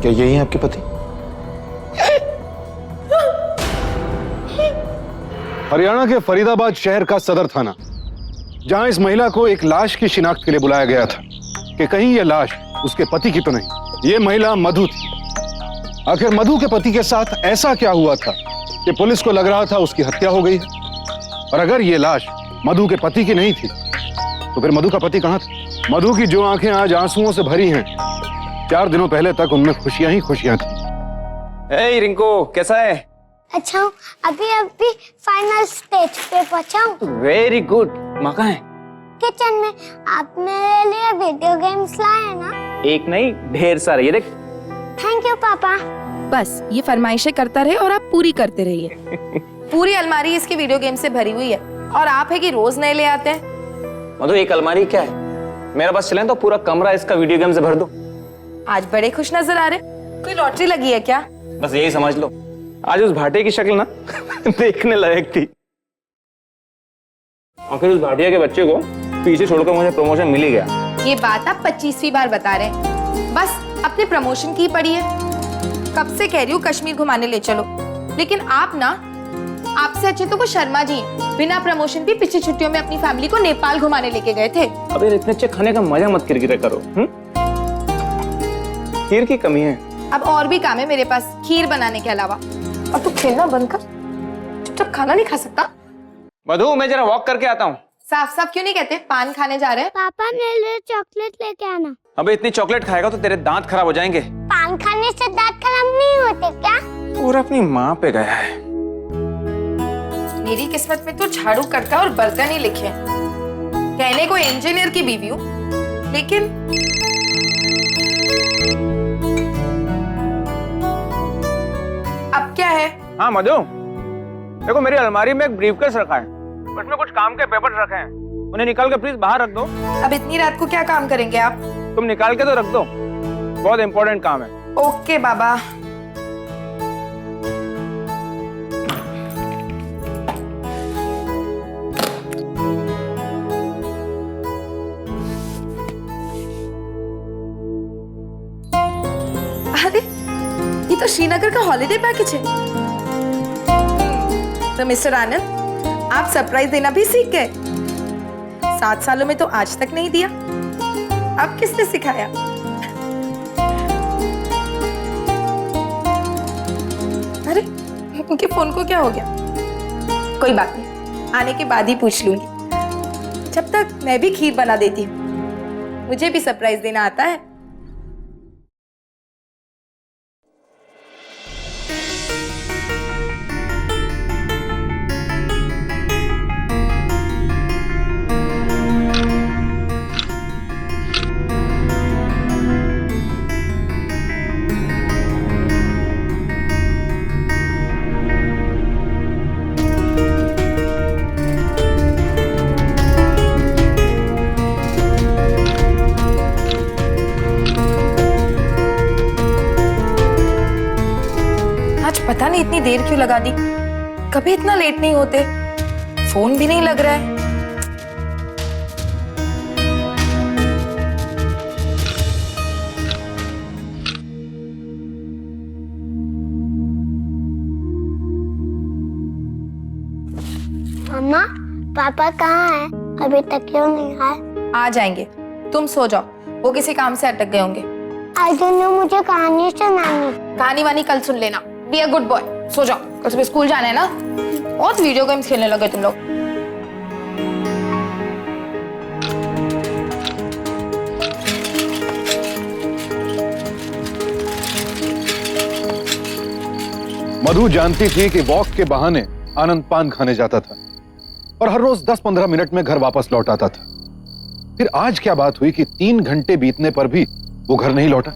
क्या यही है आपके पति? हरियाणा के फरीदाबाद शहर का सदर थाना, जहां इस महिला को एक लाश की शिनाख्त के लिए बुलाया गया था कि कहीं यह लाश उसके पति की तो नहीं। यह महिला मधु थी। आखिर मधु के पति के साथ ऐसा क्या हुआ था कि पुलिस को लग रहा था उसकी हत्या हो गई है? और अगर यह लाश मधु के पति की नहीं थी तो फिर मधु का पति कहां था? मधु की जो आंखें आज आंसुओं से भरी हैं, 4 दिनों पहले तक उनमें खुशियां ही खुशियां थी। ए रिंकू, कैसा है? अच्छा हूँ, अभी फाइनल स्टेज पे पहुंचा हूँ। Very good. माँ कहाँ है? किचन में। आप मेरे लिए वीडियो गेम्स लाए हैं ना? एक नहीं, ढेर सारे। ये देख। थैंक यू पापा। बस ये फरमाइशें करता रहे और आप पूरी करते रहिए। पूरी अलमारी इसकी वीडियो गेम से भरी हुई है और आप है कि रोज नए ले आते हैं। मधु, एक अलमारी क्या है? मेरा बस चले तो पूरा कमरा इसका वीडियो गेम से भर दो। आज बड़े खुश नजर आ रहे। कोई लॉटरी लगी है क्या? बस यही समझ लो। आज उस भाटिया की शक्ल ना देखने लायक थी। आखिर उस भाटिया के बच्चे को पीछे छोड़कर मुझे प्रमोशन मिल ही गया। ये बात आप 25वीं बार बता रहे हैं। बस अपने प्रमोशन की पड़ी है। कब से कह रही हूँ कश्मीर घुमाने ले चलो, लेकिन आप ना, आपसे अच्छे तो वो शर्मा जी हैं। बिना प्रमोशन भी पिछली छुट्टियों में अपनी फैमिली को नेपाल घुमाने लेके गए थे। अब यार इतने अच्छे खाने का मजा मत किरकिरा करो। खीर की कमी है। अब और भी काम है मेरे पास खीर बनाने के अलावा। और तू खेलना बंद कर, चुपचाप खाना नहीं खा सकता? मधु, मैं जरा वॉक करके आता हूँ। साफ साफ क्यों नहीं कहते पान खाने जा रहे हैं? पापा मेरे लिए चॉकलेट लेके आना। अबे इतनी चॉकलेट खाएगा तो तेरे दांत खराब हो जाएंगे। पान खाने से दांत खराब नहीं होते क्या? और अपनी माँ पे गया है। मेरी किस्मत में तो झाड़ू करता और बर्तन ही लिखे हैं। कहने को इंजीनियर की बीवी हूँ, लेकिन अब क्या है? हाँ मधु, देखो मेरी अलमारी में एक ब्रीफकेस रखा है, उसमें कुछ काम के पेपर्स रखे हैं। उन्हें निकाल के प्लीज बाहर रख दो। अब इतनी रात को क्या काम करेंगे आप? तुम निकाल के तो रख दो, बहुत इंपॉर्टेंट काम है। ओके बाबा। अरे ये तो श्रीनगर का हॉलिडे पैकेज है। तो मिस्टर आनंद, आप सरप्राइज देना भी सीख गए। 7 सालों में तो आज तक नहीं दिया। अब किसने सिखाया? अरे उनके फोन को क्या हो गया? कोई बात नहीं, आने के बाद ही पूछ लूंगी। जब तक मैं भी खीर बना देती हूँ। मुझे भी सरप्राइज देना आता है। पता नहीं इतनी देर क्यों लगा दी। कभी इतना लेट नहीं होते। फोन भी नहीं लग रहा है। मम्मा, पापा कहाँ है? अभी तक क्यों नहीं आए? आ जाएंगे, तुम सो जाओ। वो किसी काम से अटक गए होंगे। आज उन्होंने मुझे कहानी सुनानी। कहानी वानी कल सुन लेना। बी अ गुड बॉय, सो जाओ। कल सुबह स्कूल जाना है ना। बहुत वीडियो गेम्स खेलने लगे तुम लोग। मधु जानती थी कि वॉक के बहाने आनंद पान खाने जाता था और हर रोज 10-15 मिनट में घर वापस लौट आता था। फिर आज क्या बात हुई कि 3 घंटे बीतने पर भी वो घर नहीं लौटा।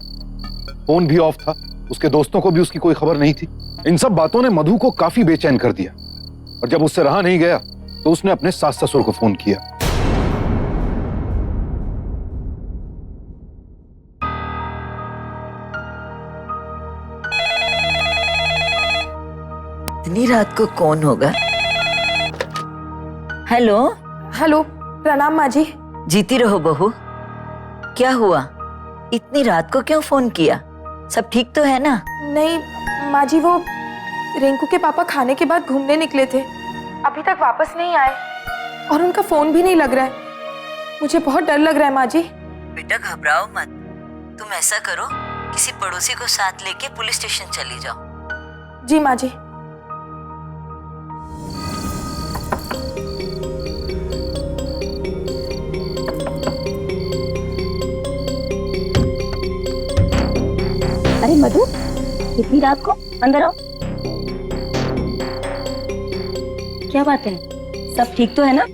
फोन भी ऑफ था, उसके दोस्तों को भी उसकी कोई खबर नहीं थी। इन सब बातों ने मधु को काफी बेचैन कर दिया और जब उससे रहा नहीं गया तो उसने अपने सास ससुर को फोन किया। इतनी रात को कौन होगा? हेलो। हेलो, प्रणाम माँ जी। जीती रहो बहू। क्या हुआ? इतनी रात को क्यों फोन किया? सब ठीक तो है ना? नहीं माँ जी, वो रिंकू के पापा खाने के बाद घूमने निकले थे, अभी तक वापस नहीं आए और उनका फोन भी नहीं लग रहा है। मुझे बहुत डर लग रहा है माँ जी। बेटा घबराओ मत, तुम ऐसा करो किसी पड़ोसी को साथ लेके पुलिस स्टेशन चली जाओ। जी माँ जी। अरे मधु, इतनी रात को अंदर आओ। क्या बात है, सब ठीक तो है ना?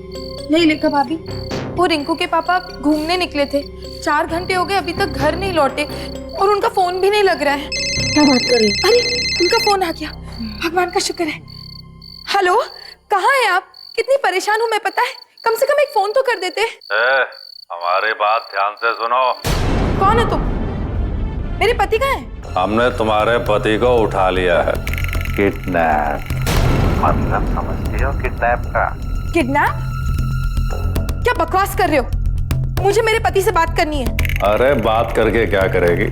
नहीं लेखा भाभी, वो रिंकू के पापा घूमने निकले थे, 4 घंटे हो गए अभी तक घर नहीं लौटे और उनका फोन भी नहीं लग रहा है। क्या बात कर रही हो? अरे उनका फोन आ गया, भगवान का शुक्र है। हेलो, कहाँ हैं आप? कितनी परेशान हूँ मैं, पता है? कम से कम एक फोन तो कर देते। हमारी बात ध्यान से सुनो। कौन है तुम? मेरे पति कहाँ हैं? हमने तुम्हारे पति को उठा लिया है। किडनैप। मतलब समझती हो किडनैप का? किडनैप? क्या बकवास कर रहे हो? मुझे मेरे पति से बात करनी है। अरे बात करके क्या करेगी,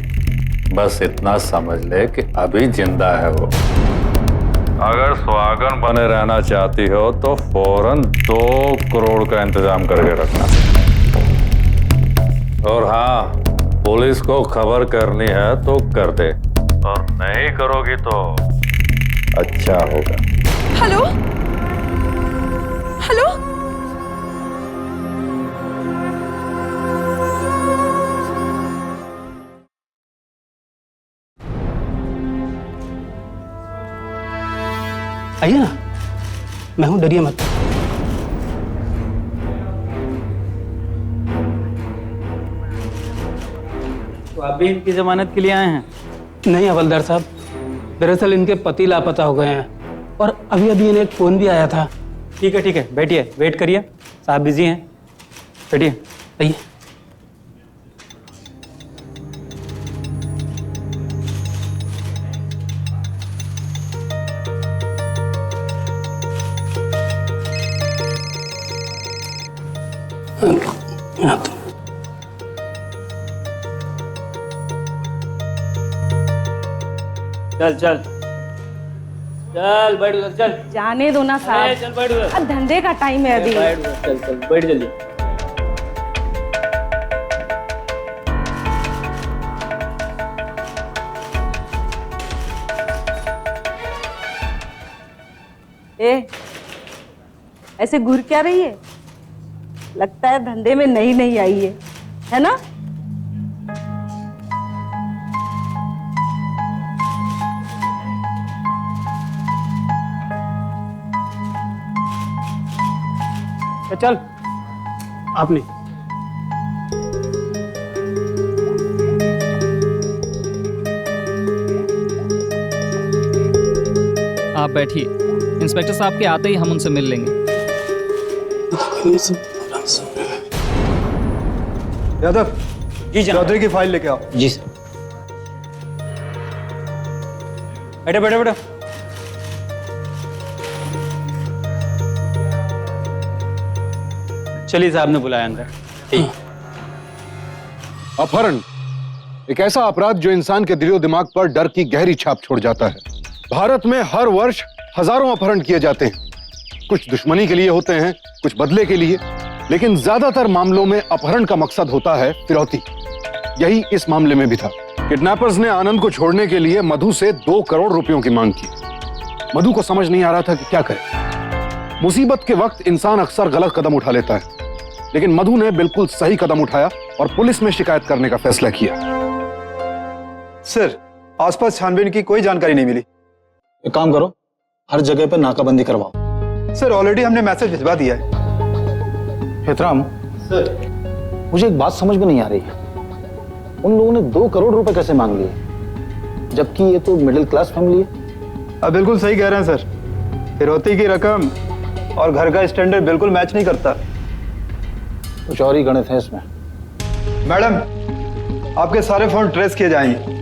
बस इतना समझ ले कि अभी जिंदा है वो। अगर सुहागन बने रहना चाहती हो तो फौरन 2 करोड़ का इंतजाम करके रखना। और हाँ, पुलिस को खबर करनी है तो कर दे, और नहीं करोगी तो अच्छा होगा। हेलो हेलो, आइए ना, मैं हूं, डरिए मत। तो आप भी इनकी जमानत के लिए आए हैं? नहीं हवलदार साहब, दरअसल इनके पति लापता हो गए हैं और अभी अभी इन्हें एक फोन भी आया था। ठीक है, बैठिए, वेट करिए, साहब बिजी हैं, बैठिए। आइए। हाँ तो चल बैठ उधर, चल। जाने दो ना साहब, चल बैठ उधर। अब धंधे का टाइम है अभी। बैठ उधर, चल बैठ जल्दी। ए, ऐसे घूर क्या रही है? लगता है धंधे में नई आई है ना? तो चल, आपने आप बैठिए, इंस्पेक्टर साहब के आते ही हम उनसे मिल लेंगे। यादव जी जनाब। चौधरी की फाइल लेके आओ। जी सर। बैठो। चलिए, साहब ने बुलाया अंदर। अपहरण एक ऐसा अपराध जो इंसान के दिलो दिमाग पर डर की गहरी छाप छोड़ जाता है। भारत में हर वर्ष हजारों अपहरण किए जाते हैं। कुछ दुश्मनी के लिए होते हैं, कुछ बदले के लिए, लेकिन ज्यादातर मामलों में अपहरण का मकसद होता है फिरौती। यही इस मामले में भी था। किडनैपर्स ने आनंद को छोड़ने के लिए मधु से 2 करोड़ रुपयों की मांग की। मधु को समझ नहीं आ रहा था कि क्या करे। मुसीबत के वक्त इंसान अक्सर गलत कदम उठा लेता है, लेकिन मधु ने बिल्कुल सही कदम उठाया और पुलिस में शिकायत करने का फैसला किया। सर, आसपास छानबीन की कोई जानकारी नहीं मिली। एक काम करो, हर जगह पे नाकाबंदी करवाओ। सर, ऑलरेडी हमने मैसेज भिजवा दिया है। हेतराम सर, मुझे एक बात समझ में नहीं आ रही है। उन लोगों ने 2 करोड़ रुपए कैसे मांग लिए, जबकि ये तो मिडिल क्लास फैमिली है। आप बिल्कुल सही कह रहे हैं सर। फिरौती की रकम और घर का स्टैंडर्ड बिल्कुल मैच नहीं करता। कुछ और ही गणित है इसमें। मैडम, आपके सारे फोन ट्रेस किए जाएंगे।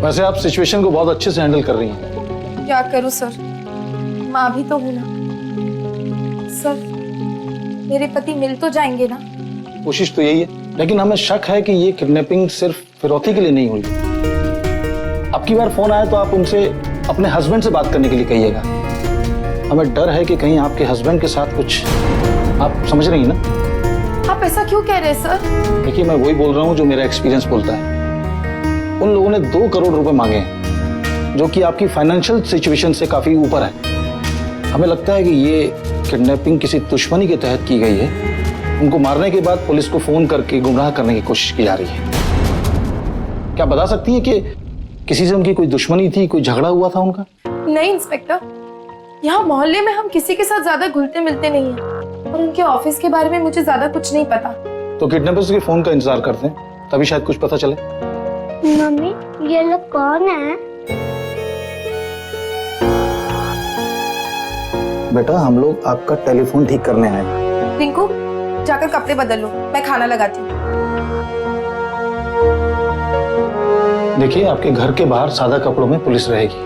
वैसे आप सिचुएशन को बहुत अच्छे से हैंडल कर रही हैं। क्या करूं सर, माँ भी तो हूं ना। सर, मेरे पति मिल तो जाएंगे ना? कोशिश तो यही है। लेकिन हमें शक है कि ये किडनैपिंग सिर्फ फिरौती के लिए नहीं हुई। अब की बार फोन आए तो आप उनसे अपने हस्बैंड से बात करने के लिए कहिएगा। हमें डर है कि कहीं आपके हस्बैंड के साथ कुछ, आप समझ रही हैं ना? आप ऐसा क्यों कह रहे हैं सर? देखिए, मैं वही बोल रहा हूँ जो मेरा एक्सपीरियंस बोलता है। उन लोगों ने 2 करोड़ रुपए मांगे हैं, जो कि आपकी फाइनेंशियल सिचुएशन से काफी ऊपर है। हमें लगता है कि ये किडनैपिंग किसी दुश्मनी के तहत की गई है। उनको मारने के बाद पुलिस को फोन करके गुमराह करने की कोशिश की जा रही है। क्या बता सकती हैं कि किसी से उनकी कोई दुश्मनी थी, कोई झगड़ा हुआ था उनका? नहीं इंस्पेक्टर, यहाँ मोहल्ले में हम किसी के साथ ज्यादा घुलते मिलते नहीं हैं और उनके ऑफिस के बारे में मुझे ज्यादा कुछ नहीं पता। तो किडनैपर्स के फोन का इंतजार करते हैं, तभी शायद कुछ पता चले। मम्मी, ये लोग कौन है? बेटा, हम लोग आपका टेलीफोन ठीक करने आए हैं। रिंकू, जाकर कपड़े बदल लो, मैं खाना लगाती हूँ। देखिए, आपके घर के बाहर सादा कपड़ों में पुलिस रहेगी।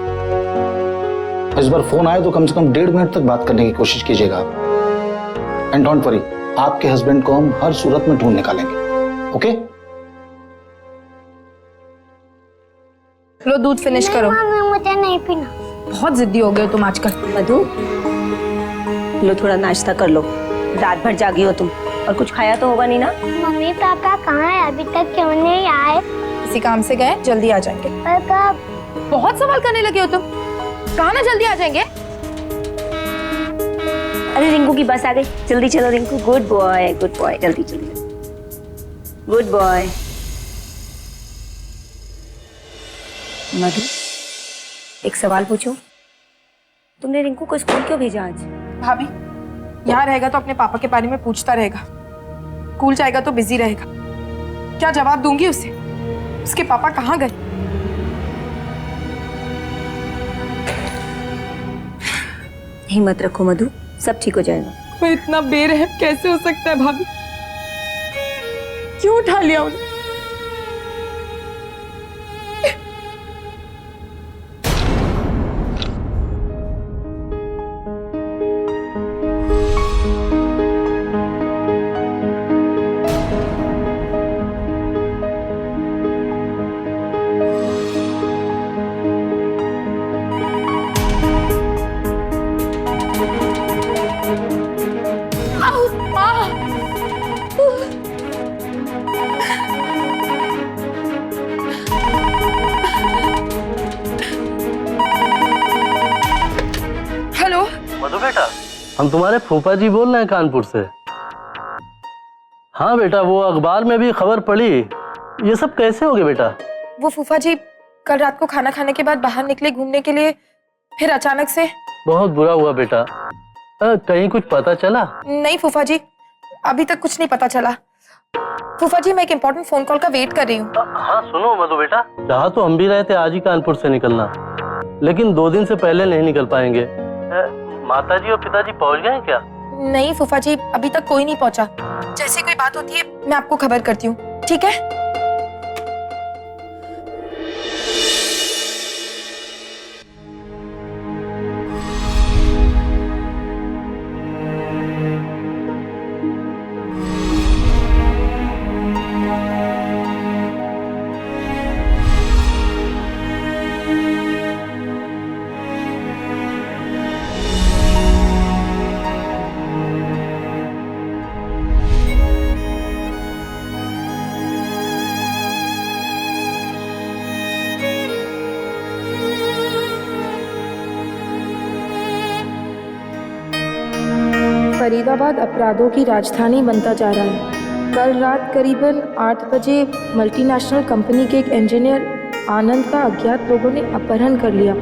इस बार फोन आए तो कम से कम 1.5 मिनट तक बात करने की कोशिश कीजिएगा आप। एंड डोंट वरी, आपके हस्बैंड को हम हर सूरत में ढूंढ निकालेंगे। ओके? लो दूध फिनिश करो। मम्मी, मुझे नहीं पीना। बहुत जिद्दी हो गए हो तुम आजकल। मधु, लो थोड़ा नाश्ता कर लो। रात भर जागी हो तुम, और कुछ खाया तो होगा नहीं ना? मम्मी पापा कहाँ है? अभी तक क्यों नहीं आए? किसी काम से गए, जल्दी आ जाएंगे। पर कब? बहुत सवाल करने लगे हो तुम। कहा ना जल्दी आ जाएंगे। अरे रिंकू की बस आ गई, जल्दी चलो Rinku. Good boy, good boy, जल्दी जल्दी। Good boy. मधु, एक सवाल पूछूं? तुमने रिंकू को स्कूल क्यों भेजा आज? भाभी, यहाँ रहेगा तो अपने पापा के बारे में पूछता रहेगा, स्कूल जाएगा तो बिजी रहेगा। क्या जवाब दूंगी उसे? उसके पापा कहाँ गए? हिम्मत रखो मधु, सब ठीक हो जाएगा। कोई इतना बेरहम कैसे हो सकता है भाभी? क्यों उठा लिया उन्हें? हेलो मधु बेटा, हम तुम्हारे फूफा जी बोल रहे हैं कानपुर से। हाँ बेटा, वो अखबार में भी खबर पड़ी। ये सब कैसे हो गया बेटा? वो फूफा जी कल रात को खाना खाने के बाद बाहर निकले घूमने के लिए, फिर अचानक से। बहुत बुरा हुआ बेटा। कहीं कुछ पता चला? नहीं फूफा जी, अभी तक कुछ नहीं पता चला। फूफा जी, मैं एक इम्पोर्टेंट फोन कॉल का वेट कर रही हूँ। हाँ सुनो मधु बेटा, चाहा तो हम भी रहे थे आज ही कानपुर से निकलना, लेकिन 2 दिन से पहले नहीं निकल पाएंगे। माताजी और पिताजी पहुंच गए हैं क्या? नहीं फूफा जी, अभी तक कोई नहीं पहुंचा। जैसे कोई बात होती है मैं आपको खबर करती हूँ, ठीक है? फरीदाबाद अपराधों की राजधानी बनता जा रहा है। कल रात करीबन 8 बजे मल्टीनेशनल कंपनी के एक इंजीनियर आनंद का अज्ञात लोगों ने अपहरण कर लिया।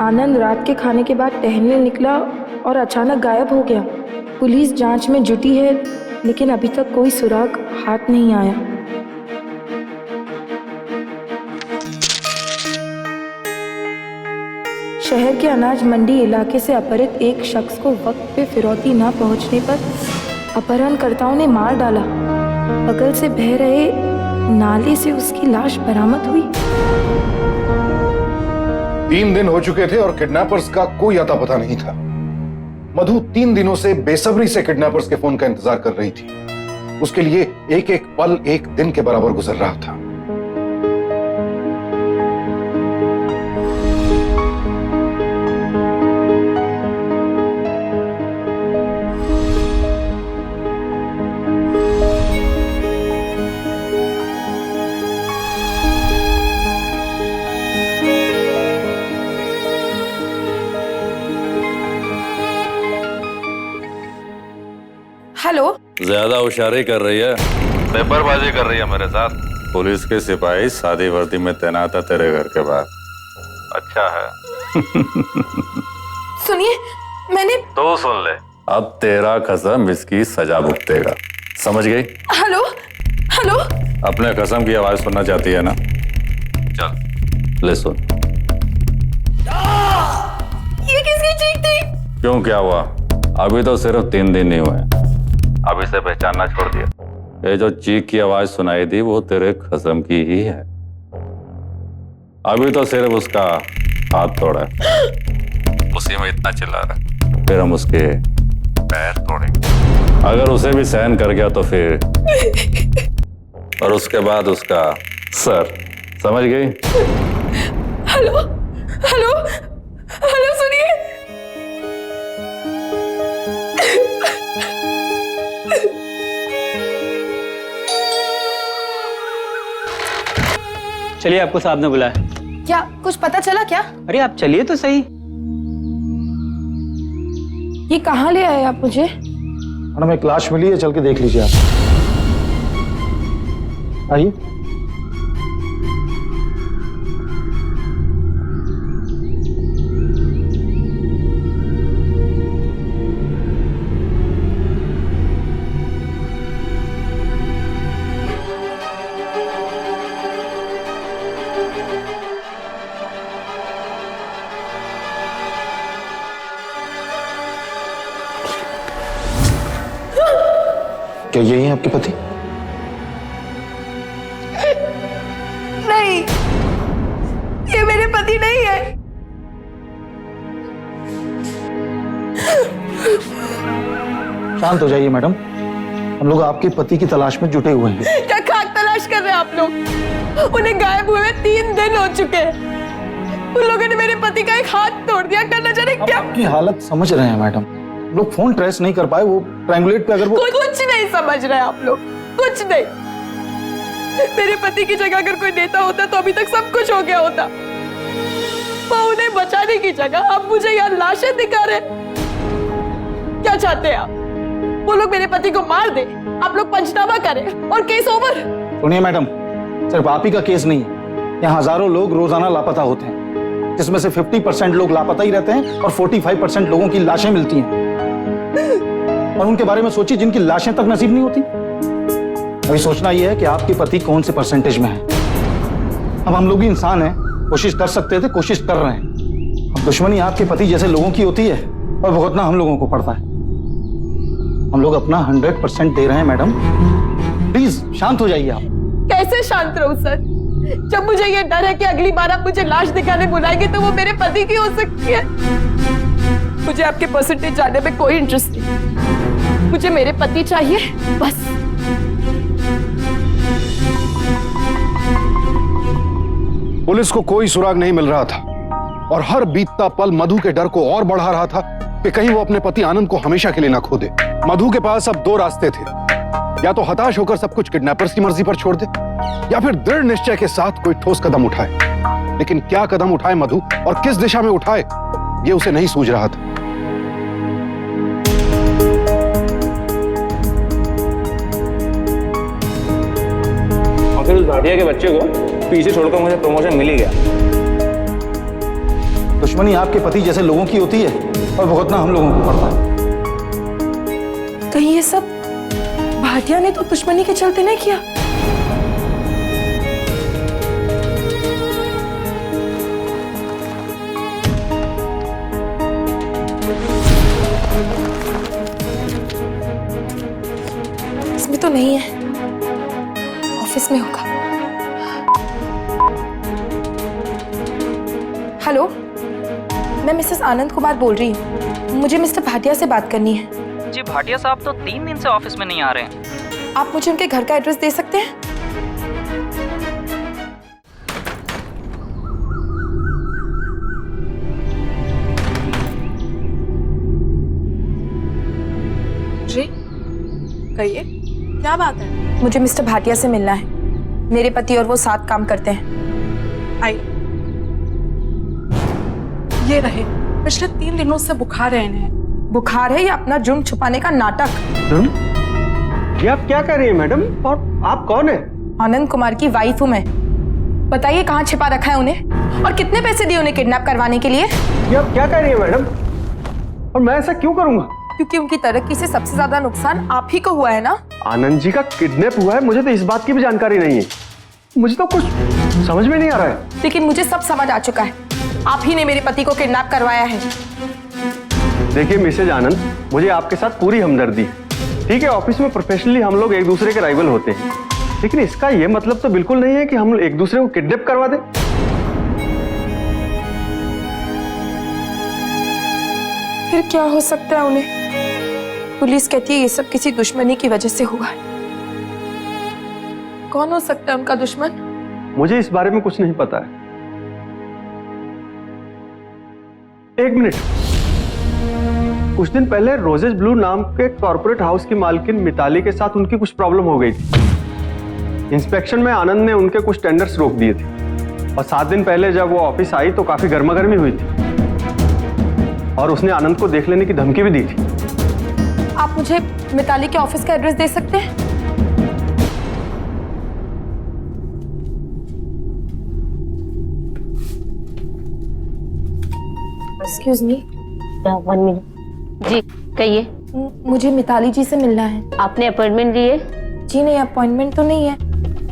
आनंद रात के खाने के बाद टहलने निकला और अचानक गायब हो गया। पुलिस जांच में जुटी है, लेकिन अभी तक कोई सुराग हाथ नहीं आया। शहर के अनाज मंडी इलाके से अपहरित एक शख्स को वक्त पे फिरौती न पहुंचने पर अपहरणकर्ताओं ने मार डाला। बगल से बह रहे नाले से उसकी लाश बरामद हुई। 3 दिन हो चुके थे और किडनैपर्स का कोई अता पता नहीं था। मधु 3 दिनों से बेसब्री से किडनैपर्स के फोन का इंतजार कर रही थी। उसके लिए एक एक पल एक दिन के बराबर गुजर रहा था। हेलो, ज्यादा होशियारी कर रही है, पेपरबाजी कर रही है मेरे साथ। पुलिस के सिपाही सादी वर्दी में तैनात है तेरे घर के बाहर। अच्छा है। सुनिए, मैंने तो सुन ले, अब तेरा कसम इसकी सजा भुगतेगा, समझ गई? हेलो हेलो, अपने कसम की आवाज सुनना चाहती है ना? चल ले सुन। ये किसकी चीख थी? क्यों, क्या हुआ? अभी तो सिर्फ 3 दिन नहीं हुए, अब इसे पहचानना छोड़ दिया। ये जो चीख की आवाज सुनाई दी वो तेरे कसम की ही है। अभी तो सिर्फ उसका हाथ तोड़ा है, उसी में इतना चिल्ला रहा है, फिर हम उसके पैर तोड़ेंगे। अगर उसे भी सहन कर गया तो फिर और उसके बाद उसका सर, समझ गई? हेलो हेलो हेलो, सुनिए। चलिए, आपको साहब ने बुलाया। क्या कुछ पता चला क्या? अरे आप चलिए तो सही। ये कहाँ ले आए आप मुझे? मैडम एक लाश मिली है, चल के देख लीजिए आप। आइए। क्या यही है आपके पति? नहीं, ये मेरे पति नहीं है। शांत हो जाइए मैडम, हम लोग आपके पति की तलाश में जुटे हुए हैं। क्या खाक तलाश कर रहे हैं आप लोग? उन्हें गायब हुए 3 दिन हो चुके हैं। उन लोगों ने मेरे पति का एक हाथ तोड़ दिया। करना चाह रहे क्या? आपकी हालत समझ रहे हैं मैडम, लोग फोन ट्रेस नहीं कर पाए, वो ट्रायंगुलेट पे अगर वो कुछ नहीं समझ रहे आप लोग, कुछ नहीं। मेरे पति की जगह अगर कोई नेता होता तो अभी तक सब कुछ हो गया होता। वो उन्हें बचाने की जगह अब मुझे यहाँ लाशें दिखा रहे। क्या चाहते हैं आप? वो लोग मेरे पति को मार दे, आप लोग पंचनामा करें और केस ओवर। सुनिए मैडम, सिर्फ आप ही का केस नहीं है, यहाँ हजारों लोग रोजाना लापता होते हैं, जिसमें से 50% लोग लापता ही रहते हैं और 45% लोगों की लाशें मिलती हैं। और उनके बारे में सोचिए जिनकी लाशें तक नसीब नहीं होती। अभी सोचना यह है कि आपके पति कौन से परसेंटेज में है। अब हम लोग भी इंसान हैं, कोशिश कर सकते थे, कोशिश कर रहे हैं। अब दुश्मनी आपके पति जैसे लोगों की होती है और भुगतना हम लोगों को पड़ता है। हम लोग अपना 100% दे रहे हैं मैडम, प्लीज शांत हो जाइए आप। कैसे शांत रहूं सर, जब मुझे ये डर है कि अगली बार आप मुझे लाश दिखाने बुलाएंगे तो वो मेरे पति की हो सकती है। मुझे आपके परसेंटेज जानने में कोई इंटरेस्ट नहीं, मुझे मेरे पति चाहिए बस। पुलिस को कोई सुराग नहीं मिल रहा था और हर बीतता पल मधु के डर को और बढ़ा रहा था कि कहीं वो अपने पति आनंद को हमेशा के लिए ना खो दे। मधु के पास अब 2 रास्ते थे, या तो हताश होकर सब कुछ किडनैपर्स की मर्जी पर छोड़ दे, या फिर दृढ़ निश्चय के साथ कोई ठोस कदम उठाए। लेकिन क्या कदम उठाए मधु और किस दिशा में उठाए, ये उसे नहीं सूझ रहा था। आखिर उस भाटिया के बच्चे को पीछे छोड़कर मुझे प्रमोशन मिल ही गया। दुश्मनी आपके पति जैसे लोगों की होती है और भुगतना हम लोगों को पड़ता है। कहीं ये सब भाटिया ने तो दुश्मनी के चलते नहीं किया? इसमें तो नहीं है, ऑफिस में होगा। हेलो, मैं मिसेस आनंद कुमार बोल रही हूँ, मुझे मिस्टर भाटिया से बात करनी है। जी भाटिया साहब तो 3 दिन से ऑफिस में नहीं आ रहे हैं। आप मुझे उनके घर का एड्रेस दे सकते हैं? जी कहिए, क्या बात है? मुझे मिस्टर भाटिया से मिलना है। मेरे पति और वो साथ काम करते हैं। आई, ये रहे। पिछले 3 दिनों से बुखार है इन्हें। बुखार है या अपना जुर्म छुपाने का नाटक? ये आप क्या कर रही हैं मैडम? और आप कौन है? आनंद कुमार की वाइफ हूँ मैं। बताइए कहाँ छिपा रखा है उन्हें और कितने पैसे दिए उन्हें किडनैप करवाने के लिए? ये आप क्या कर रही हैं मैडम? और मैं ऐसा क्यों करूंगा? क्योंकि उनकी तरक्की से सबसे ज्यादा नुकसान आप ही को हुआ है ना। आनंद जी का किडनैप हुआ है, मुझे तो इस बात की भी जानकारी नहीं है। मुझे तो कुछ समझ में नहीं आ रहा है। लेकिन मुझे सब समझ आ चुका है। आप ही ने मेरे पति को किडनैप करवाया है। देखिए मिसेज आनंद, मुझे आपके साथ पूरी हमदर्दी है। ठीक है, ऑफिस में प्रोफेशनली हम लोग एक दूसरे के राइवल होते हैं, लेकिन इसका यह मतलब तो बिल्कुल नहीं है कि हम एक दूसरे को किडनैप करवा दें। फिर क्या हो सकता है उन्हें? पुलिस कहती है ये सब किसी दुश्मनी की वजह से हुआ है। कौन हो सकता है उनका दुश्मन? मुझे इस बारे में कुछ नहीं पता है। एक मिनट, कुछ दिन पहले रोजेस ब्लू नाम के कॉर्पोरेट हाउस की मालकिन मिताली के साथ उनकी कुछ प्रॉब्लम हो गई थी। इंस्पेक्शन में आनंद ने उनके कुछ टेंडर्स रोक दिए थे और 7 दिन पहले जब वो ऑफिस आई तो काफी गर्मागर्मी हुई थी और उसने आनंद को देख लेने की धमकी भी दी थी। आप मुझे मिताली के ऑफिस का एड्रेस दे सकते हैं? Excuse me. 1 मिनट। जी कहिए। मुझे मिताली जी से मिलना है। आपने अपॉइंटमेंट ली है? जी नहीं, अपॉइंटमेंट तो नहीं है,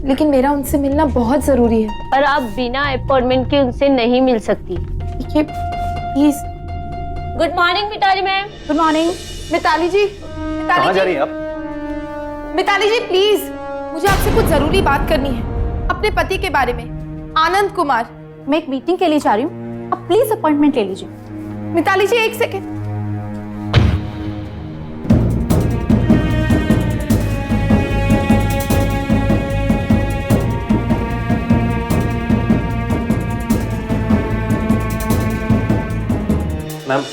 लेकिन मेरा उनसे मिलना बहुत जरूरी है। पर आप बिना अपॉइंटमेंट के उनसे नहीं मिल सकती। देखिए please. Good morning Mitali ma'am. Good morning. Mitali ji, कहाँ जा रही हैं आप? मिताली जी प्लीज, मुझे आपसे कुछ जरूरी बात करनी है अपने पति के बारे में, आनंद कुमार। मैं एक मीटिंग के लिए जा रही हूँ, आप प्लीज अपॉइंटमेंट ले लीजिए। मिताली जी 1 सेकेंड। मैम,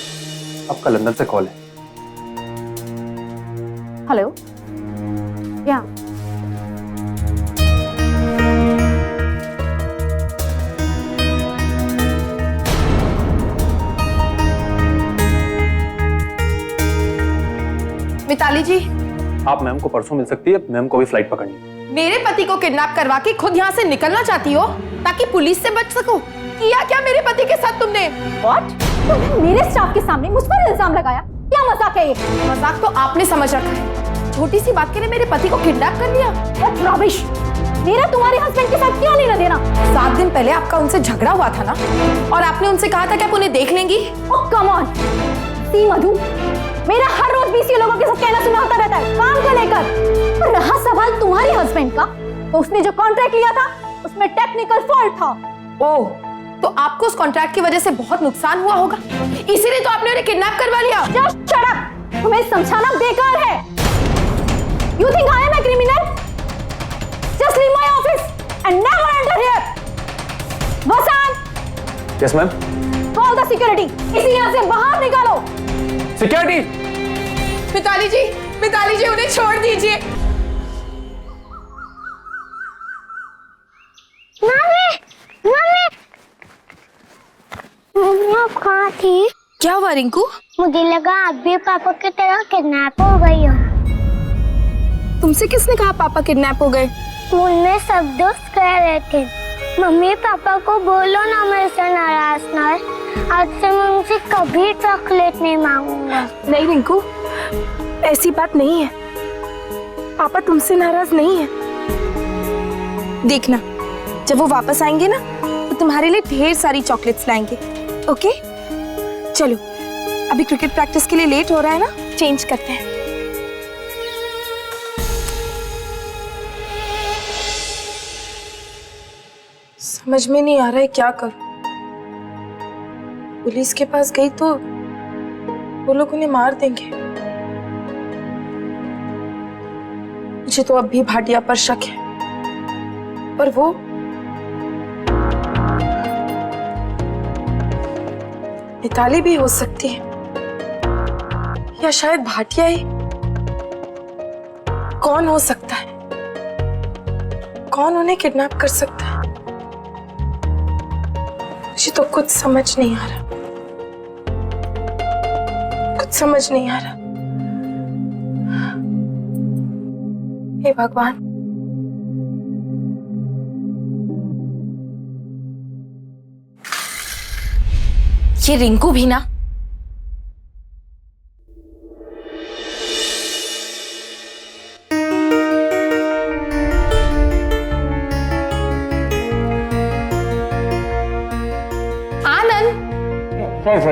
आपका लंदन से कॉल है। हेलो। या मिताली जी, आप मैम को परसों मिल सकती है, मैम को भी फ्लाइट पकड़नी है। मेरे पति को किडनैप करवा के खुद यहाँ से निकलना चाहती हो ताकि पुलिस से बच सको? किया क्या मेरे पति के साथ तुमने? व्हाट? तुमने मेरे स्टाफ के सामने मुझ पर इल्जाम लगाया? क्या मजाक है ये? मजाक तो आपने समझ रखा है। छोटी सी बात के लिए मेरे पति को किडनैप कर लिया। What rubbish! मेरा तुम्हारे हस्बैंड के साथ क्या लेना देना? 7 दिन पहले आपका उनसे झगड़ा हुआ था ना, और आपने उनसे कहा था कि आप उन्हें देख लेंगी। ओह कम ऑन। सी मधु, मेरा हर रोज 20 लोगों के साथ कहना सुना होता रहता है काम को लेकर। और रहा सवाल तुम्हारे हस्बैंड का, तो उसने जो कॉन्ट्रैक्ट लिया था उसमें टेक्निकल फॉल्ट था। ओह, तो आपको उस कॉन्ट्रैक्ट की वजह से बहुत नुकसान हुआ होगा, इसीलिए तो आपने उन्हें किडनैप करवा लिया। Just shut up! तुम्हें समझाना बेकार है। You think I am a criminal? Just leave my office and never enter here. Vasan, yes ma'am. call the security. इसे यहाँ से बाहर निकालो। सिक्योरिटी। मिताली जी उन्हें छोड़ दीजिए। मम्मी आप कहाँ थी? क्या हुआ रिंकू? मुझे लगा आप भी पापा की तरह किडनैप हो गई हो। तुमसे किसने कहा पापा किडनैप हो गए? स्कूल में सब दोस्त कह रहे थे। मम्मी पापा को बोलो ना मेरे से नाराज ना है। आज से मैं उनसे कभी चॉकलेट नहीं मांगूंगा। नहीं रिंकू, ऐसी बात नहीं है। पापा तुमसे नाराज नहीं है। देखना, जब वो वापस आएंगे ना तो तुम्हारे लिए ढेर सारी चॉकलेट्स लाएंगे। ओके? चलो, अभी क्रिकेट प्रैक्टिस के लिए लेट हो रहा है ना, चेंज करते हैं। समझ में नहीं आ रहा है क्या करूं। पुलिस के पास गई तो वो लोग उन्हें मार देंगे। मुझे तो अब भी भाटिया पर शक है, पर वो मिताली भी हो सकती है, या शायद भाटिया ही। कौन हो सकता है? कौन उन्हें किडनैप कर सकता है? मुझे तो कुछ समझ नहीं आ रहा, कुछ समझ नहीं आ रहा। हे भगवान, ये रिंकू भी ना।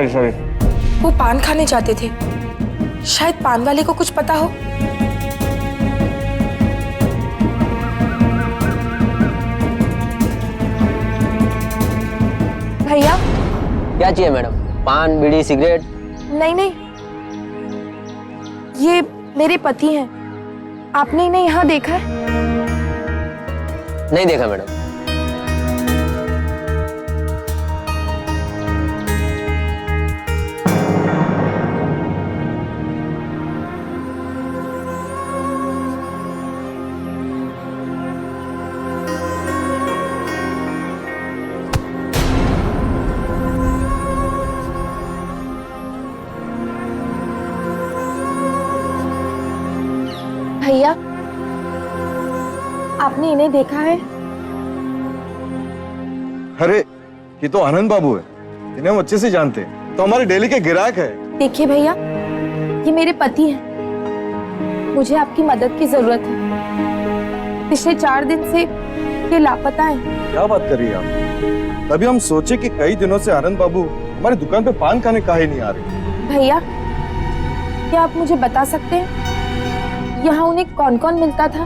सॉरी। वो पान खाने जाते थे, शायद पान वाले को कुछ पता हो। भैया क्या चाहिए मैडम? पान, बीड़ी, सिगरेट? नहीं, ये मेरे पति हैं। आपने इन्हें यहाँ देखा है? नहीं देखा मैडम। भैया, आपने इन्हें देखा है? अरे ये तो आनंद बाबू है, इन्हें हम अच्छे से जानते हैं, तो हमारे डेली के ग्राहक है। देखिए भैया, ये मेरे पति हैं। मुझे आपकी मदद की जरूरत है। पिछले 4 दिन से ये लापता हैं। क्या बात कर रही है आप? तभी हम सोचे कि कई दिनों से आनंद बाबू हमारी दुकान पे पान खाने काहे नहीं आ रहे। भैया, क्या आप मुझे बता सकते हैं यहाँ उन्हें कौन कौन मिलता था?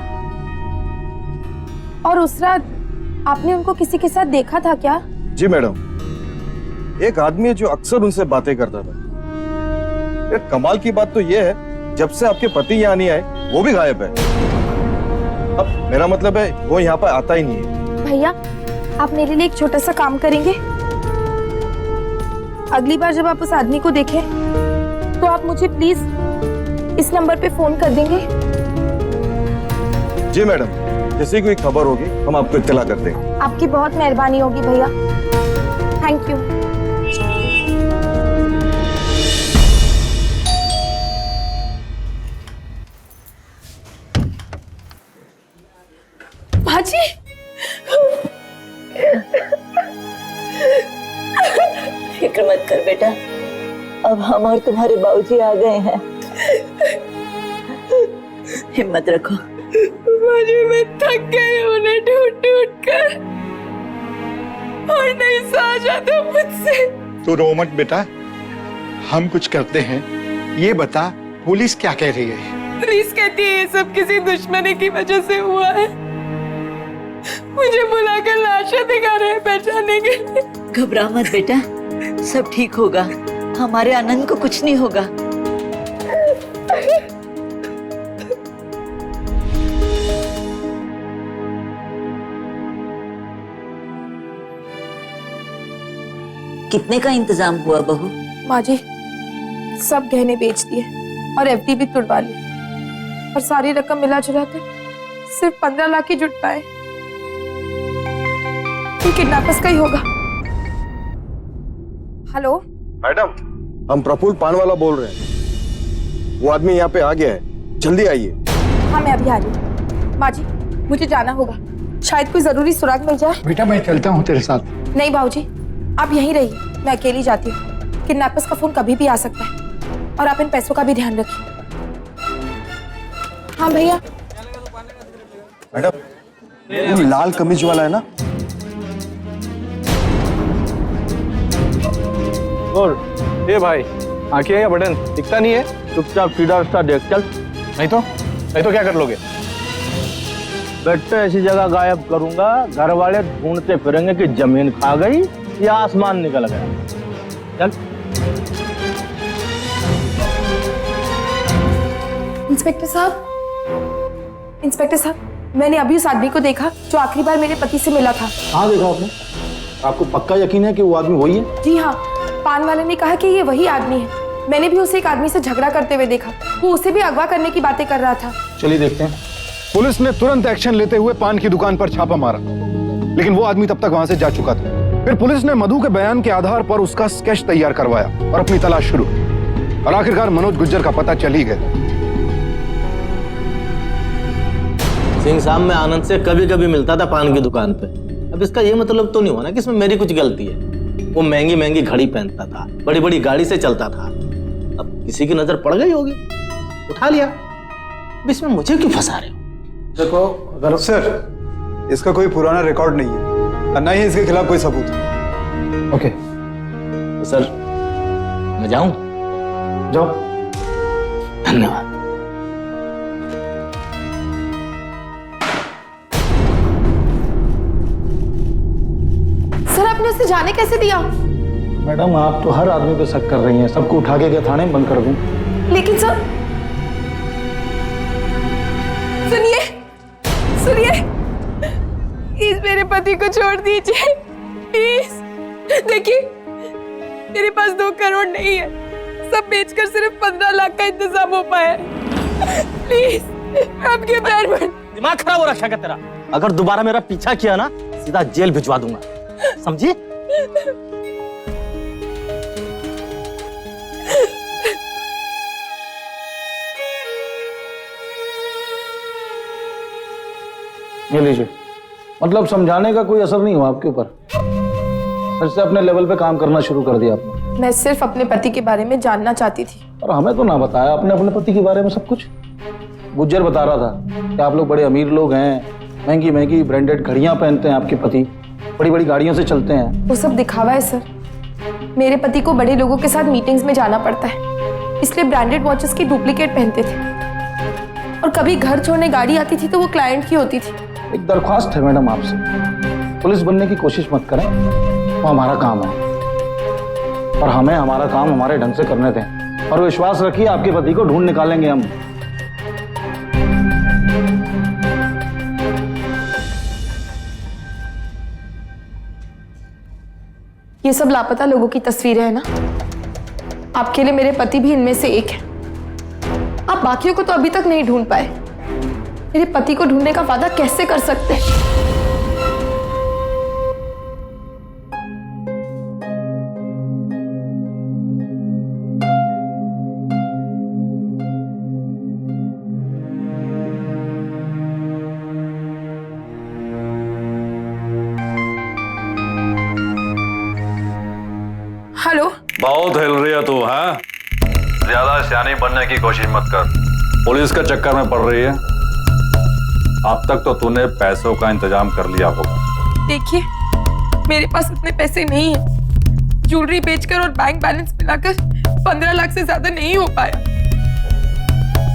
और उस रात आपने उनको किसी के साथ देखा था क्या? जी मैडम, एक आदमी है जो अक्सर उनसे बातें करता था। एक कमाल की बात तो ये है, जब से आपके पति यहाँ नहीं आए वो भी गायब है। अब मेरा मतलब है वो यहाँ पर आता ही नहीं है। भैया, आप मेरे लिए एक छोटा सा काम करेंगे? अगली बार जब आप उस आदमी को देखें तो आप मुझे प्लीज इस नंबर पे फोन कर देंगे? जी मैडम, जैसे कोई खबर होगी हम आपको इत्तला कर देंगे। आपकी बहुत मेहरबानी होगी भैया, थैंक यू। भाजी, फिक्र मत कर बेटा, अब हम और तुम्हारे बाबूजी आ गए हैं। हिम्मत रखो। भाजी, मैं थक गई उन्हें ढूंढ कर और नहीं सहा जाता मुझसे। तू रो मत बेटा, हम कुछ करते हैं। ये बता, पुलिस क्या कह रही है? पुलिस कहती है ये सब किसी दुश्मनी की वजह से हुआ है। मुझे बुलाकर लाशें दिखा रहे हैं पहचानने के लिए। घबरा मत बेटा, सब ठीक होगा। हमारे आनंद को कुछ नहीं होगा। कितने का इंतजाम हुआ बहू? माँ जी, सब गहने बेच दिए और एफडी भी तुड़वा ली, और सारी रकम मिला जुला कर सिर्फ 15 लाख ही जुट पाए। ये किडनैपर्स का ही होगा। हेलो मैडम, हम प्रफुल्ल पान वाला बोल रहे हैं। वो आदमी यहाँ पे आ गया है, जल्दी आइए। हाँ, मैं अभी आ रही हूँ। माँ जी, मुझे जाना होगा, शायद कोई जरूरी सुराग मिल जाए। बेटा मैं चलता हूँ तेरे साथ। नहीं बाबूजी, आप यहीं रहिए, मैं अकेली जाती हूँ। किडनैपर्स का फोन कभी भी आ सकता है, और आप इन पैसों का भी ध्यान रखिए। हाँ भैया। मैडम, वो लाल कमीज वाला है ना? और ए भाई, आंखें या बटन दिखता नहीं है? चुपचाप सीधा रास्ता देख चल। नहीं तो क्या कर लोगे? बेटे ऐसी जगह गायब करूंगा, घर वाले ढूंढते फिरेंगे कि जमीन खा गई या आसमान निकल गया। चल। इंस्पेक्टर साहब, इंस्पेक्टर साहब, मैंने अभी उस आदमी को देखा जो आखिरी बार मेरे पति से मिला था। हाँ देखा आपने? आपको पक्का यकीन है कि वो आदमी वही है? जी हाँ, पान वाले ने कहा कि ये वही आदमी है। मैंने भी उसे एक आदमी से झगड़ा करते हुए देखा, वो उसे भी अगवा करने की बातें कर रहा था। चलिए देखते हैं। पुलिस ने तुरंत एक्शन लेते हुए पान की दुकान पर छापा मारा, लेकिन वो आदमी तब तक वहां से जा चुका था। फिर पुलिस ने मधु के बयान के आधार पर उसका स्केच तैयार करवाया और अपनी तलाश शुरू, और आखिरकार मनोज गुज्जर का पता चल ही गया। सिंह साहब, मैं आनंद से कभी कभी मिलता था पान की दुकान पे। अब इसका ये मतलब तो नहीं हुआ ना कि इसमें मेरी कुछ गलती है। वो महंगी महंगी घड़ी पहनता था, बड़ी बड़ी गाड़ी से चलता था। अब किसी की नजर पड़ गई होगी, उठा लिया। अब इसमें मुझे क्यों फंसा रहे हो? देखो, अगर सर इसका कोई पुराना रिकॉर्ड नहीं है और ना ही इसके खिलाफ कोई सबूत है। ओके तो सर, मैं जाऊं? जाओ। धन्यवाद। सर, आपने उसे जाने कैसे दिया? मैडम, आप तो हर आदमी पे शक कर रही हैं। सबको उठा के क्या थाने में बंद कर दूं? लेकिन सर, सुनिए सुनिए, प्लीज मेरे पति को छोड़ दीजिए, प्लीज। देखिए, मेरे पास 2 करोड़ नहीं है, सब बेचकर सिर्फ 15 लाख का इंतजाम हो पाया। प्लीज आपके पैर पर। दिमाग खराब हो रखा है तेरा? अगर दोबारा मेरा पीछा किया ना, सीधा जेल भिजवा दूंगा, समझी? ये लीजिए। मतलब समझाने का कोई असर नहीं हुआ आपके ऊपर? फिर से अपने लेवल पे काम करना शुरू कर दिया आपने? मैं सिर्फ अपने पति के बारे में जानना चाहती थी। और हमें तो ना बताया आपने अपने पति के बारे में सब कुछ। गुज्जर बता रहा था कि आप लोग बड़े अमीर लोग हैं, महंगी महंगी ब्रांडेड घड़ियां पहनते हैं आपके पति, बड़ी बड़ी गाड़ियों से चलते हैं। वो सब दिखावा है सर। मेरे पति को बड़े लोगों के साथ मीटिंग्स में जाना पड़ता है, इसलिए ब्रांडेड वॉचेस की डुप्लीकेट पहनते थे। और कभी घर छोड़ने गाड़ी आती थी तो वो क्लाइंट की होती थी। एक दरख्वास्त है मैडम आपसे, पुलिस बनने की कोशिश मत करें, वो हमारा काम है और हमें हमारा काम हमारे ढंग से करने दें। और विश्वास रखिए, आपके पति को ढूंढ निकालेंगे हम। ये सब लापता लोगों की तस्वीरें हैं ना? आपके लिए मेरे पति भी इनमें से एक है। आप बाकियों को तो अभी तक नहीं ढूंढ पाए, मेरे पति को ढूंढने का वादा कैसे कर सकते हैं? हेलो। बहुत हिल रही है तू, हाँ? ज्यादा सियानी बनने की कोशिश मत कर, पुलिस के चक्कर में पड़ रही है। अब तक तो तूने पैसों का इंतजाम कर लिया होगा। देखिए, मेरे पास इतने पैसे नहीं है। ज्वेलरी बेचकर और बैंक बैलेंस मिलाकर 15 लाख से ज्यादा नहीं हो पाया।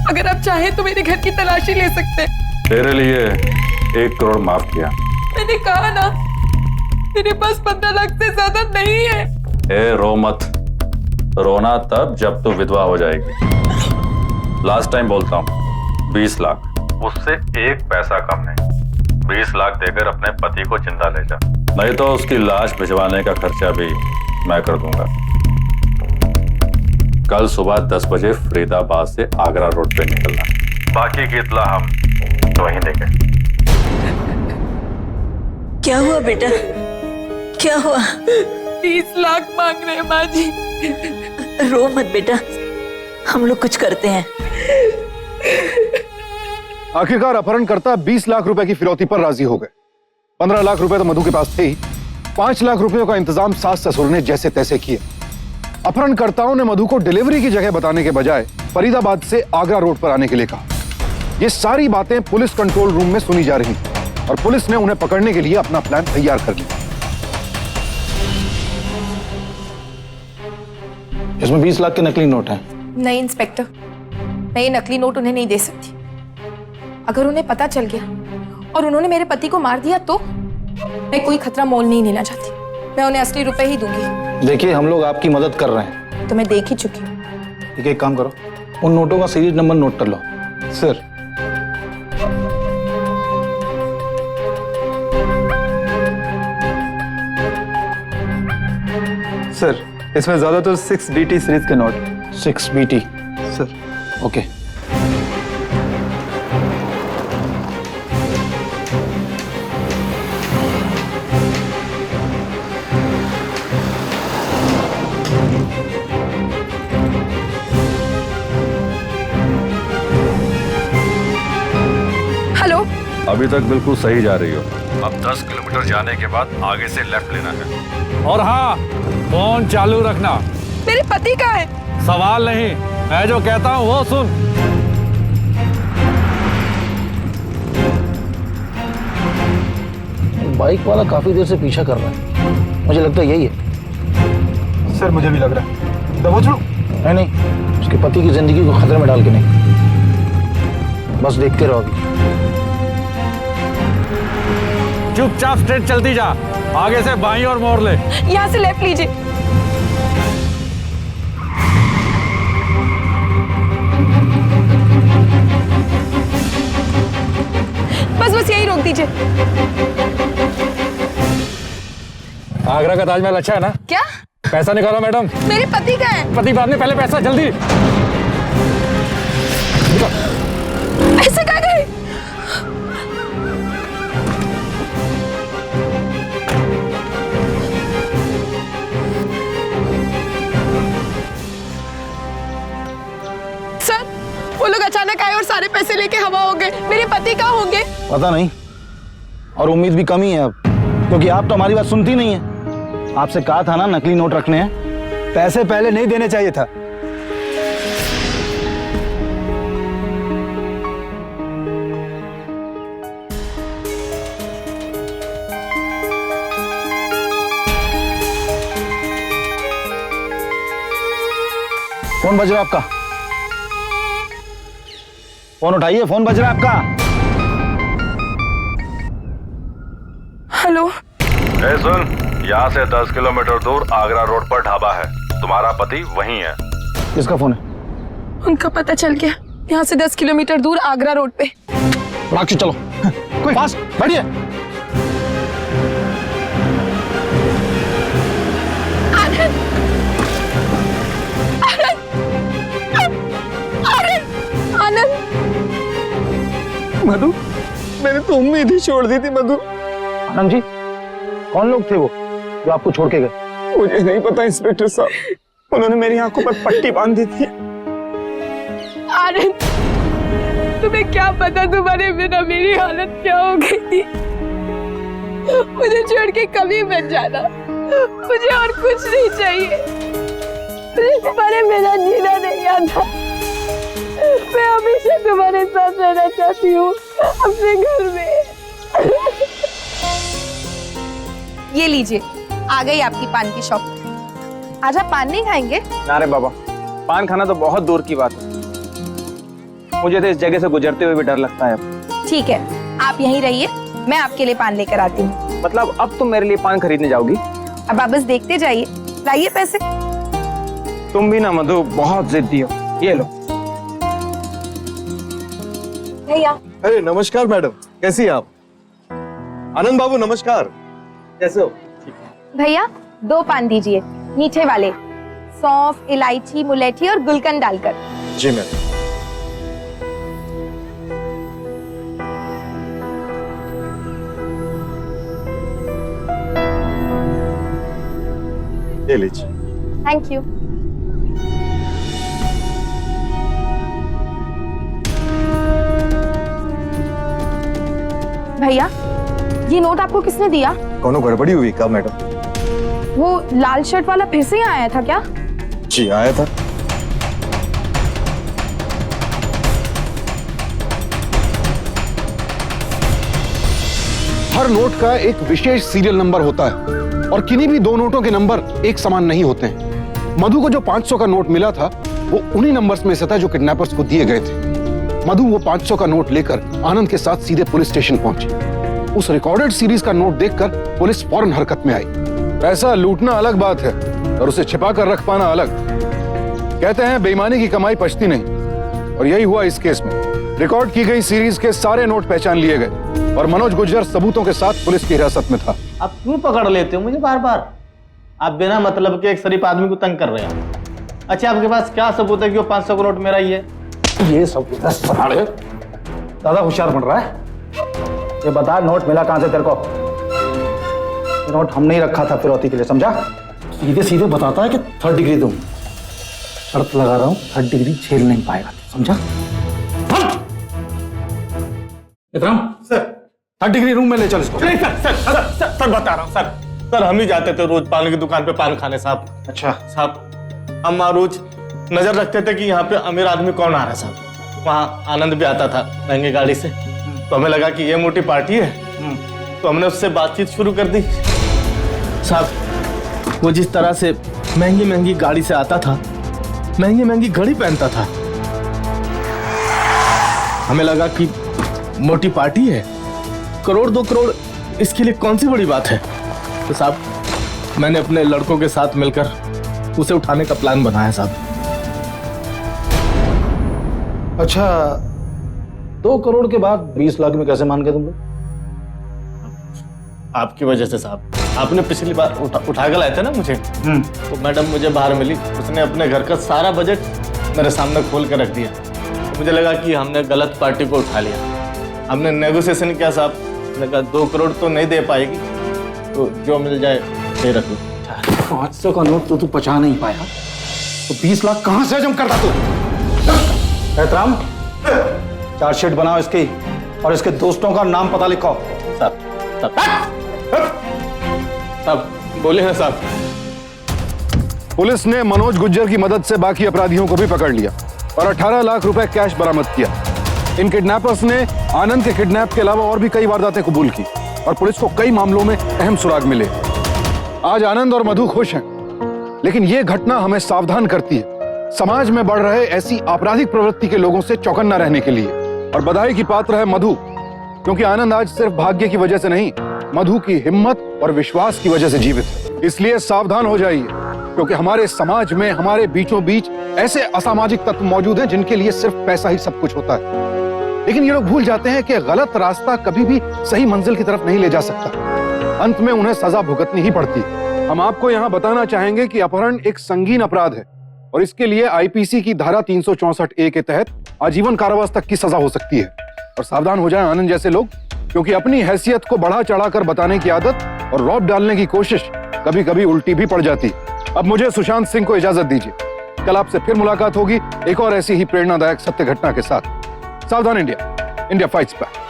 अगर आप चाहें तो मेरे घर की तलाशी ले सकते हैं। तेरे लिए 1 करोड़ माफ किया। मैंने कहा ना, मेरे पास 15 लाख से ज्यादा नहीं है। ए, रो मत। रोना तब जब तू विधवा हो जाएगी। लास्ट टाइम बोलता हूँ, 20 लाख, उससे 1 पैसा कम नहीं। 20 लाख देकर अपने पति को जिंदा ले जा, नहीं तो उसकी लाश भिजवाने का खर्चा भी मैं कर दूंगा। कल सुबह 10 बजे फरीदाबाद से आगरा रोड पे निकलना। बाकी की इत्तला हम वहीं देंगे। क्या हुआ बेटा, क्या हुआ? 30 लाख मांग रहे हैं माँ जी। रो मत बेटा, हम लोग कुछ करते हैं। आखिरकार अपहरणकर्ता 20 लाख रुपए की फिरौती पर राजी हो गए। 15 लाख रुपए तो मधु के पास थे ही। 5 लाख रुपयों का इंतजाम सास ससुर ने जैसे तैसे किया। अपहरणकर्ताओं ने मधु को डिलीवरी की जगह बताने के बजाय फरीदाबाद से आगरा रोड पर आने के लिए कहा। ये सारी बातें पुलिस कंट्रोल रूम में सुनी जा रही थी और पुलिस ने उन्हें पकड़ने के लिए अपना प्लान तैयार कर लिया। इसमें 20 लाख के नकली नोट हैं। नहीं इंस्पेक्टर, मैं ये नकली नोट उन्हें नहीं दे सकती। अगर उन्हें पता चल गया और उन्होंने मेरे पति को मार दिया तो मैं कोई खतरा मोल नहीं लेना चाहती। मैं उन्हें असली रुपए ही दूंगी। देखिए, हम लोग आपकी मदद कर रहे हैं। तो मैं देख ही चुकी हूँ। ठीक है, एक काम करो, उन नोटों का सीरीज नंबर नोट कर लो। सर, सर, इसमें ज्यादातर 6BT सीरीज के note. 6BT sir. Okay. Hello. अभी तक बिल्कुल सही जा रही हो। अब 10 किलोमीटर जाने के बाद आगे से लेफ्ट लेना है। और हाँ, फोन चालू रखना। मेरे पति कहाँ है? सवाल नहीं, मैं जो कहता हूँ वो सुन। बाइक वाला काफी देर से पीछा कर रहा है, मुझे लगता है यही है। सर मुझे भी लग रहा है। दबोच लो। नहीं, उसके पति की जिंदगी को खतरे में डाल के नहीं, बस देखते रहो अभी। चुपचाप स्ट्रेट चलती जा, आगे से बाईं और मोड़ ले। यहाँ से लेफ्ट लीजिए। बस यही रोक दीजिए। आगरा का ताजमहल अच्छा है ना? क्या? पैसा निकालो मैडम। मेरे पति का है। पति बाद में, पहले पैसा, जल्दी। ऐसे कहाँ गए? सर, वो लोग अचानक आए और सारे पैसे लेके हवा हो गए। मेरे पति कहाँ होंगे? पता नहीं, और उम्मीद भी कम ही है अब, क्योंकि आप तो हमारी बात सुनती नहीं है। आपसे कहा था ना नकली नोट रखने हैं। पैसे पहले नहीं देने चाहिए था। फोन बज रहा है आपका, फोन उठाइए, फोन बज रहा है आपका। हेलो। सुन, यहाँ से 10 किलोमीटर दूर आगरा रोड पर ढाबा है, तुम्हारा पति वहीं है। किसका फोन है? उनका पता चल गया, यहाँ से 10 किलोमीटर दूर आगरा रोड पे। राक्षी चलो, कोई फास्ट बैठिए। आनंद। मधु, मैंने तो उम्मीद ही छोड़ दी थी मधु। आनंद जी, कौन लोग थे वो जो आपको छोड़ के गए? मुझे नहीं पता इंस्पेक्टर साहब, उन्होंने मेरी आंखों पर पट्टी बांध दी थी। आनंद, तुम्हें क्या पता तुम्हारे बिना मेरी हालत क्या हो गई थी। मुझे छोड़ के कभी मत जाना, मुझे और कुछ नहीं चाहिए। मुझे तुम्हारे बिना जीना नहीं आता। मैं हमेशा तुम्हारे साथ रहना चाहती हूँ, अपने घर में। ये लीजिए, आ गई आपकी पान की शॉप। आज आप पान नहीं खाएंगे? अरे बाबा, पान खाना तो बहुत दूर की बात है, मुझे तो इस जगह से गुजरते हुए भी डर लगता है। ठीक है, आप यहीं रहिए, मैं आपके लिए पान लेकर आती हूँ। मतलब अब तुम मेरे लिए पान खरीदने जाओगी? अब आप बस देखते जाइए, लाइए पैसे। तुम भी ना मधु बहुत जिद्दी हो। ये लो। भैया। अरे नमस्कार मैडम, कैसी हैं आप? आनंद बाबू नमस्कार, कैसे हो? भैया 2 पान दीजिए, मीठे वाले, सौंफ, इलायची, मुलेठी और गुलकंद डालकर। जी मैडम। ले लीजिए। Thank you. भैया, ये नोट आपको किसने दिया? कौनो गड़बड़ी हुई क्या मैडम? वो लाल शर्ट वाला फिर से यहाँ आया था क्या? जी आया था। हर नोट का एक विशेष सीरियल नंबर होता है और किन्हीं भी 2 नोटों के नंबर एक समान नहीं होते हैं। मधु को जो 500 का नोट मिला था वो उन्हीं नंबर्स में से था जो किडनैपर्स को दिए गए थे। मधु वो 500 का नोट लेकर आनंद के साथ सीधे पुलिस स्टेशन पहुंची। उस रिकॉर्डेड सीरीज का नोट देखकर पुलिस फौरन हरकत में आई। पैसा लूटना अलग बात है और उसे छिपा कर रख पाना अलग। कहते हैं बेईमानी की कमाई पचती नहीं, और यही हुआ इस केस में। रिकॉर्ड की गई सीरीज के सारे नोट पहचान लिए गए और मनोज गुर्जर सबूतों के साथ पुलिस की हिरासत में था। आप क्यों पकड़ लेते हो मुझे बार बार? आप बिना मतलब के एक शरीफ आदमी को तंग कर रहे हैं। अच्छा, आपके पास क्या सबूत है कि वो 500 का नोट मेरा ही है? ये सबूत है साले। दादा होशियार बन रहा है। ये बता, नोट मिला कहां से तेरे को? ये नोट हमने ही रखा था फिरौती के लिए, समझा? सीधे सीधे बताता है कि 3rd डिग्री दूं। शर्त लगा रहा हूं, 3rd डिग्री झेल नहीं पाएगा, समझा? इकराम सर, 3rd डिग्री रूम में ले चल इसको। नहीं सर बता रहा हूँ सर, हम ही जाते थे रोज पान की दुकान पे पान खाने साहब। अच्छा साहब, हम रोज नजर रखते थे कि यहाँ पे अमीर आदमी कौन आ रहा है साहब। वहाँ आनंद भी आता था महंगी गाड़ी से, तो हमें लगा कि ये मोटी पार्टी है, तो हमने उससे बातचीत शुरू कर दी। साहब, वो जिस तरह से महंगी महंगी गाड़ी से आता था, महंगी महंगी घड़ी पहनता था, हमें लगा कि मोटी पार्टी है, 1 करोड़ 2 करोड़ इसके लिए कौन सी बड़ी बात है। तो साहब, मैंने अपने लड़कों के साथ मिलकर उसे उठाने का प्लान बनाया साहब। अच्छा, 2 करोड़ के बाद 20 लाख में कैसे मान गए तुम लोग? आपकी वजह से साहब, आपने पिछली बार उठा के लाए थे ना मुझे, तो मैडम मुझे बाहर मिली, उसने अपने घर का सारा बजट मेरे सामने खोल कर रख दिया। तो मुझे लगा कि हमने गलत पार्टी को उठा लिया। हमने नेगोशिएशन किया साहब, मैंने कहा 2 करोड़ तो नहीं दे पाएगी, तो जो मिल जाए दे रखो। 500 का नोट तो तू पचा नहीं पाया, तो 20 लाख कहां से जम करता तू? एहतराम, चार्जशीट बनाओ इसकी, और इसके दोस्तों का नाम पता लिखो। साहब बोले हैं साहब। पुलिस ने मनोज गुज्जर की मदद से बाकी अपराधियों को भी पकड़ लिया और 18 लाख रुपए कैश बरामद किया। इन किडनैपर्स ने आनंद के किडनैप के अलावा और भी कई वारदातें कबूल की और पुलिस को कई मामलों में अहम सुराग मिले। आज आनंद और मधु खुश हैं, लेकिन यह घटना हमें सावधान करती है समाज में बढ़ रहे ऐसी आपराधिक प्रवृत्ति के लोगों से चौकन्ना रहने के लिए। और बधाई की पात्र है मधु, क्योंकि आनंद आज सिर्फ भाग्य की वजह से नहीं, मधु की हिम्मत और विश्वास की वजह से जीवित है। इसलिए सावधान हो जाइए, क्योंकि हमारे समाज में हमारे बीचों बीच ऐसे असामाजिक तत्व मौजूद हैं जिनके लिए सिर्फ पैसा ही सब कुछ होता है। लेकिन ये लोग भूल जाते हैं कि गलत रास्ता कभी भी सही मंजिल की तरफ नहीं ले जा सकता, अंत में उन्हें सजा भुगतनी ही पड़ती है। हम आपको यहाँ बताना चाहेंगे कि अपहरण एक संगीन अपराध है और इसके लिए आईपीसी की धारा 364A के तहत आजीवन कारावास तक की सजा हो सकती है। और सावधान हो जाएं आनंद जैसे लोग, क्योंकि अपनी हैसियत को बढ़ा चढ़ाकर बताने की आदत और रौब डालने की कोशिश कभी कभी उल्टी भी पड़ जाती। अब मुझे सुशांत सिंह को इजाजत दीजिए, कल आपसे फिर मुलाकात होगी एक और ऐसी ही प्रेरणादायक सत्य घटना के साथ। सावधान इंडिया, इंडिया फाइट्स बैक।